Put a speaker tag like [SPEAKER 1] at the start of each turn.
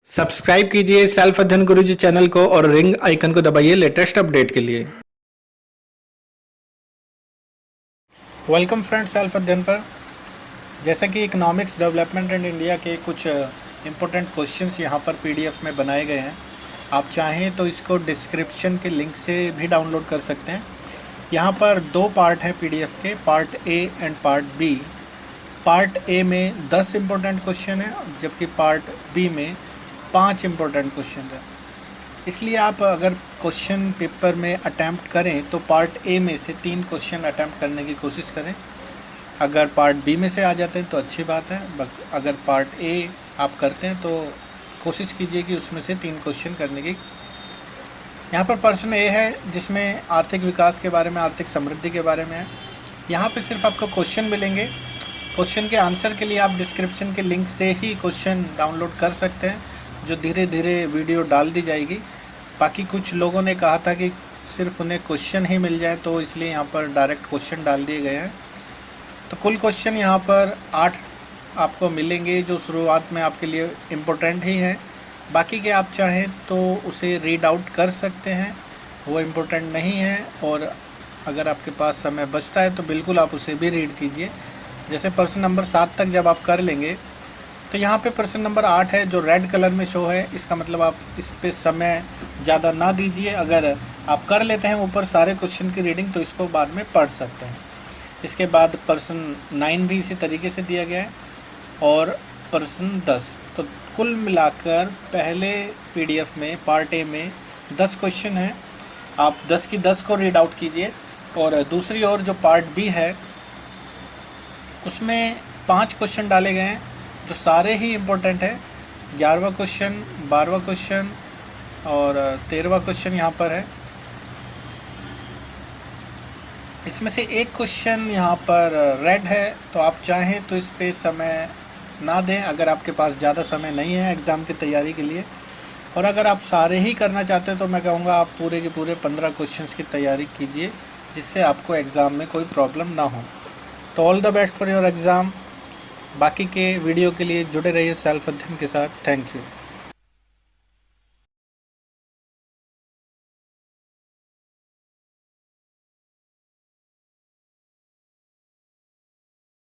[SPEAKER 1] Subscribe कीजिए self अध्ययन गुरुजी channel को और रिंग आइकन को दबाइए लेटेस्ट अपडेट के लिए। वेलकम फ्रेंड्स सेल्फ अध्ययन पर। जैसा कि इकोनॉमिक्स डेवलपमेंट एंड इंडिया के कुछ इम्पोर्टेंट क्वेश्चंस यहाँ पर पीडीएफ में बनाए गए हैं। आप चाहें तो इसको डिस्क्रिप्शन के लिंक से भी डाउनलोड कर सकते हैं। यहाँ पर दो पार्ट हैं पीडीएफ के, part A and part B. Part A में 10 इम्पोर्टेंट क्वेश्चन है, जबकि पार्ट बी में 5 इम्पोर्टेंट क्वेश्चन है। इसलिए आप अगर क्वेश्चन पेपर में अटैम्प्ट करें तो पार्ट ए में से 3 क्वेश्चन अटैम्प्ट करने की कोशिश करें। अगर पार्ट बी में से आ जाते हैं तो अच्छी बात है, अगर पार्ट ए आप करते हैं तो कोशिश कीजिए कि उसमें से 3 क्वेश्चन करने की। यहाँ पर प्रश्न ए है जिसमें आर्थिक विकास के बारे में, आर्थिक समृद्धि के बारे में है। यहाँ पे सिर्फ आपको क्वेश्चन मिलेंगे। क्वेश्चन के आंसर के लिए आप डिस्क्रिप्शन के लिंक से ही क्वेश्चन डाउनलोड कर सकते हैं, जो धीरे धीरे वीडियो डाल दी जाएगी। बाकी कुछ लोगों ने कहा था कि सिर्फ उन्हें क्वेश्चन ही मिल जाए, तो इसलिए यहाँ पर डायरेक्ट क्वेश्चन डाल दिए गए हैं। तो कुल क्वेश्चन यहाँ पर 8 आपको मिलेंगे, जो शुरुआत में आपके लिए इम्पोर्टेंट ही हैं। बाकी के आप चाहें तो उसे रीड आउट कर सकते हैं, वो इम्पोर्टेंट नहीं है। और अगर आपके पास समय बचता है तो बिल्कुल आप उसे भी रीड कीजिए। जैसे प्रश्न नंबर 7 तक जब आप कर लेंगे तो यहाँ पे प्रश्न नंबर 8 है जो रेड कलर में शो है, इसका मतलब आप इस पे समय ज़्यादा ना दीजिए। अगर आप कर लेते हैं ऊपर सारे क्वेश्चन की रीडिंग तो इसको बाद में पढ़ सकते हैं। इसके बाद प्रश्न 9 भी इसी तरीके से दिया गया है और प्रश्न 10। तो कुल मिलाकर पहले पीडीएफ में पार्ट ए में 10 क्वेश्चन हैं। आप 10 की 10 को रीड आउट कीजिए। और दूसरी ओर जो पार्ट बी है उसमें 5 क्वेश्चन डाले गए हैं जो सारे ही इम्पोर्टेंट है। 11वां क्वेश्चन, 12वां क्वेश्चन और 13वां क्वेश्चन यहाँ पर है। इसमें से एक क्वेश्चन यहाँ पर रेड है, तो आप चाहें तो इस पे समय ना दें अगर आपके पास ज़्यादा समय नहीं है एग्ज़ाम की तैयारी के लिए। और अगर आप सारे ही करना चाहते हैं तो मैं कहूँगा आप पूरे के पूरे 15 क्वेश्चंस की तैयारी कीजिए, जिससे आपको एग्ज़ाम में कोई प्रॉब्लम ना हो। तो all the best for your exam. बाकी के वीडियो के लिए जुड़े रहिए सेल्फ अध्ययन के साथ। Thank you.